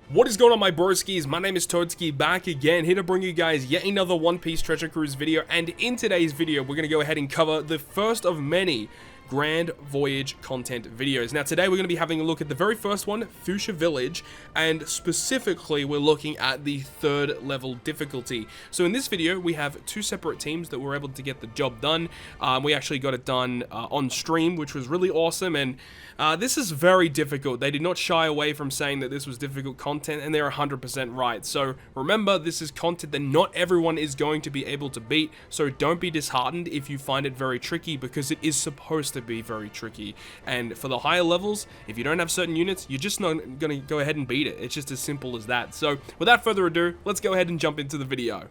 What is going on, my broskiis? My name is Toadskii, back again, here to bring you guys yet another One Piece Treasure Cruise video. And in today's video, we're going to go ahead and cover the first of many Grand Voyage content videos. Now today we're going to be having a look at the very first one, Fuchsia Village, and specifically we're looking at the 3rd level difficulty. So in this video we have two separate teams that were able to get the job done. We actually got it done on stream, which was really awesome, and this is very difficult. They did not shy away from saying that this was difficult content, and they're 100% right. So remember, this is content that not everyone is going to be able to beat, so don't be disheartened if you find it very tricky, because it is supposed to be very tricky. And for the higher levels, if you don't have certain units, you're just not going to go ahead and beat it. It's just as simple as that. So without further ado, let's go ahead and jump into the video.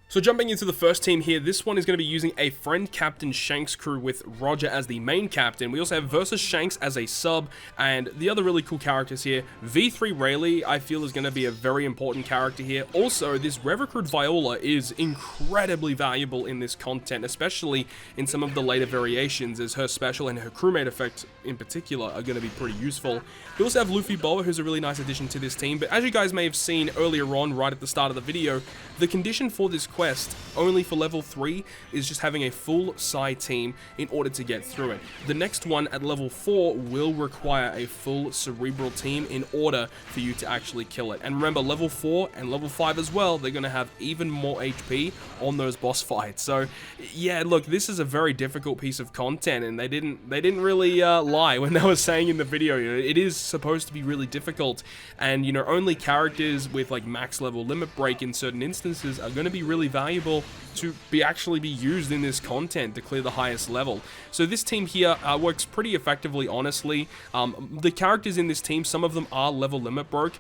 So jumping into the first team here, this one is going to be using a friend captain Shanks crew with Roger as the main captain. We also have versus Shanks as a sub, and the other really cool characters here, V3 Rayleigh, I feel is going to be a very important character here. Also, this Recruit Viola is incredibly valuable in this content, especially in some of the later variations, as her special and her crewmate effect in particular are going to be pretty useful. We also have Luffy Boa, who's a really nice addition to this team, but as you guys may have seen earlier on, right at the start of the video, the condition for this quest, only for level 3, is just having a full Psy team in order to get through it. The next one at level 4 will require a full Cerebral team in order for you to actually kill it. And remember, level 4 and level 5 as well, they're going to have even more HP on those boss fights. So yeah, look, this is a very difficult piece of content, and they didn't really lie when they were saying in the video, you know, it is supposed to be really difficult, and you know, only characters with like max level limit break in certain instances are going to be really valuable to actually be used in this content to clear the highest level. So this team here works pretty effectively, honestly. The characters in this team, some of them are level limit broke.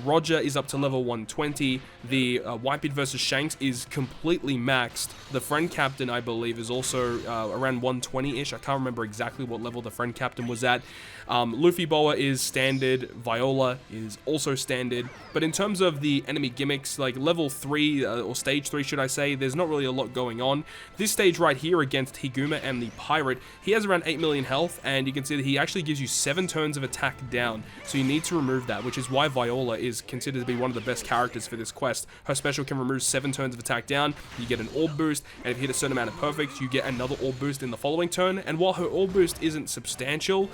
Roger is up to level 120. The Whitebeard versus Shanks is completely maxed. The friend captain, I believe, is also around 120-ish. I can't remember exactly what level the friend captain was at. Luffy Boa is standard. Viola is also standard. But in terms of the enemy gimmicks, like level 3, or stage 3 should I say, there's not really a lot going on. This stage right here against Higuma and the Pirate, he has around 8 million health, and you can see that he actually gives you 7 turns of attack down, so you need to remove that, which is why Viola is considered to be one of the best characters for this quest. Her special can remove 7 turns of attack down, you get an orb boost, and if you hit a certain amount of perfects, you get another orb boost in the following turn. And while her orb boost isn't substantial,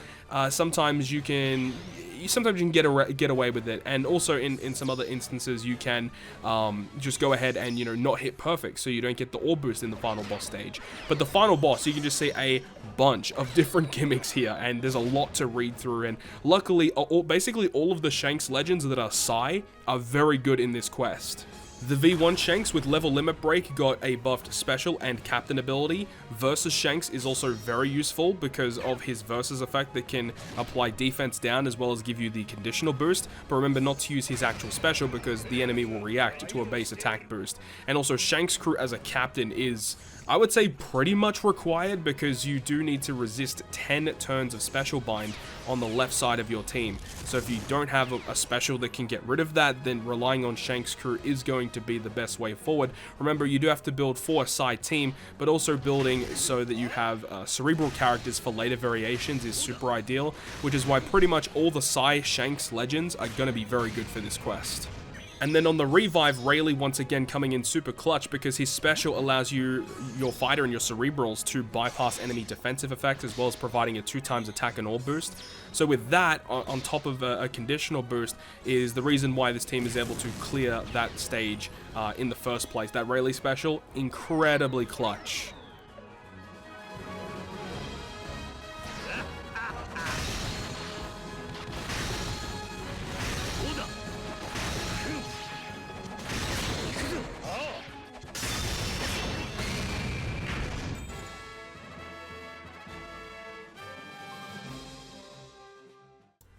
sometimes you can get away with it, and also in some other instances you can just go ahead and, you know, not hit perfect, so you don't get the orb boost in the final boss stage. But the final boss, you can just see a bunch of different gimmicks here, and there's a lot to read through, and luckily basically all of the Shanks legends that are Psy are very good in this quest. The V1 Shanks with level limit break got a buffed special and captain ability. Versus Shanks is also very useful because of his versus effect that can apply defense down as well as give you the conditional boost, but remember not to use his actual special because the enemy will react to a base attack boost. And also Shanks crew as a captain is, I would say, pretty much required, because you do need to resist 10 turns of special bind on the left side of your team. So if you don't have a special that can get rid of that, then relying on Shanks crew is going to be the best way forward. Remember, you do have to build for a side team, but also building so that you have cerebral characters for later variations is super ideal, which is why pretty much all the Psy Shanks legends are going to be very good for this quest. And then on the revive, Rayleigh once again coming in super clutch, because his special allows your fighter and your cerebrals to bypass enemy defensive effects, as well as providing a 2x attack and orb boost. So with that, on top of a conditional boost, is the reason why this team is able to clear that stage in the first place. That Rayleigh special, incredibly clutch.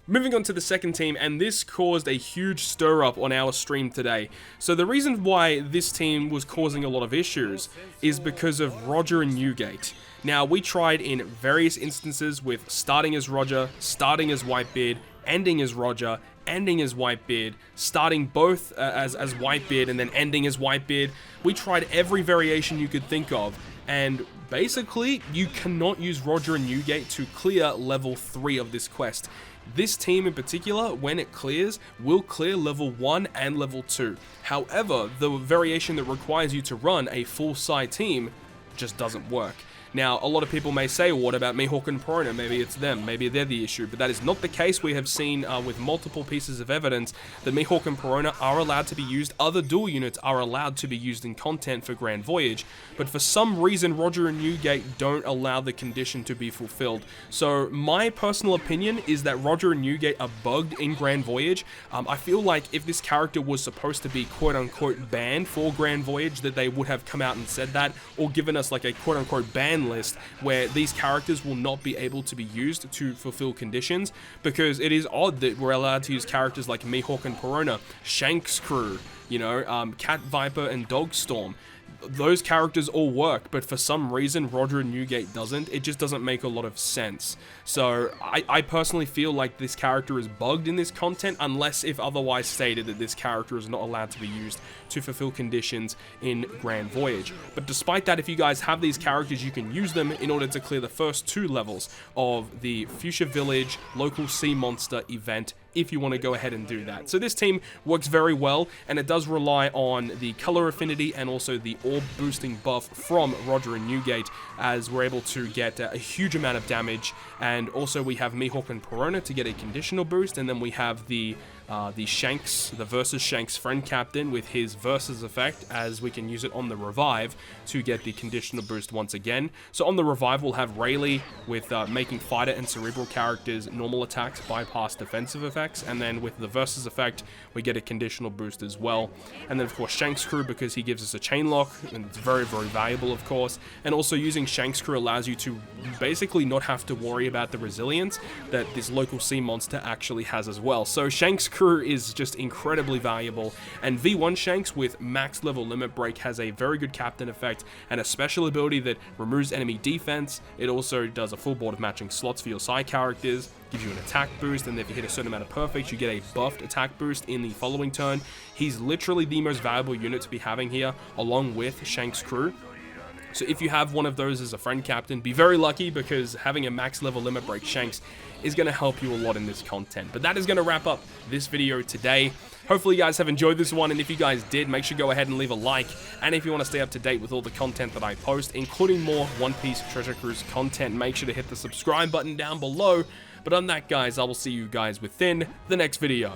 Moving on to the second team, and this caused a huge stir up on our stream today. So the reason why this team was causing a lot of issues is because of Roger and Newgate. Now, we tried in various instances with starting as Roger, starting as Whitebeard, ending as Roger, ending as Whitebeard, starting both as Whitebeard and then ending as Whitebeard. We tried every variation you could think of, And basically, you cannot use Roger and Newgate to clear level 3 of this quest. This team in particular, when it clears, will clear level 1 and level 2. However, the variation that requires you to run a full side team just doesn't work. Now, a lot of people may say, well, what about Mihawk and Peruna? Maybe it's them, maybe they're the issue, but that is not the case. We have seen with multiple pieces of evidence that Mihawk and Peruna are allowed to be used, other dual units are allowed to be used in content for Grand Voyage, but for some reason, Roger and Newgate don't allow the condition to be fulfilled. So, my personal opinion is that Roger and Newgate are bugged in Grand Voyage. I feel like if this character was supposed to be quote-unquote banned for Grand Voyage, that they would have come out and said that, or given us like a quote-unquote ban list where these characters will not be able to be used to fulfill conditions, because it is odd that we're allowed to use characters like Mihawk and Peruna, Shanks' crew, you know, Cat Viper and Dogstorm. Those characters all work, but for some reason Roger and Newgate doesn't. It just doesn't make a lot of sense. So I personally feel like this character is bugged in this content, unless if otherwise stated that this character is not allowed to be used to fulfill conditions in Grand Voyage. But despite that, if you guys have these characters, you can use them in order to clear the first 2 levels of the Fuchsia Village Local Sea Monster event, if you want to go ahead and do that. So this team works very well, and it does rely on the color affinity and also the orb boosting buff from Roger and Newgate, as we're able to get a huge amount of damage. And also we have Mihawk and Peruna to get a conditional boost, and then we have the Shanks, the Versus Shanks friend captain with his Versus effect, as we can use it on the revive to get the conditional boost once again. So on the revive we'll have Rayleigh with making fighter and cerebral characters normal attacks bypass defensive effects, and then with the Versus effect we get a conditional boost as well. And then of course Shanks' crew, because he gives us a chain lock, and it's very, very valuable of course. And also using Shanks' crew allows you to basically not have to worry about the resilience that this local sea monster actually has as well. So Shanks' crew is just incredibly valuable, and V1 Shanks with max level limit break has a very good captain effect and a special ability that removes enemy defense. It also does a full board of matching slots for your side characters, gives you an attack boost, and if you hit a certain amount of perfects you get a buffed attack boost in the following turn. He's literally the most valuable unit to be having here, along with Shanks' crew. So if you have one of those as a friend captain, be very lucky, because having a max level limit break Shanks is going to help you a lot in this content. But that is going to wrap up this video today. Hopefully you guys have enjoyed this one, and if you guys did, make sure to go ahead and leave a like. And if you want to stay up to date with all the content that I post, including more One Piece Treasure Cruise content, make sure to hit the subscribe button down below. But on that, guys, I will see you guys within the next video.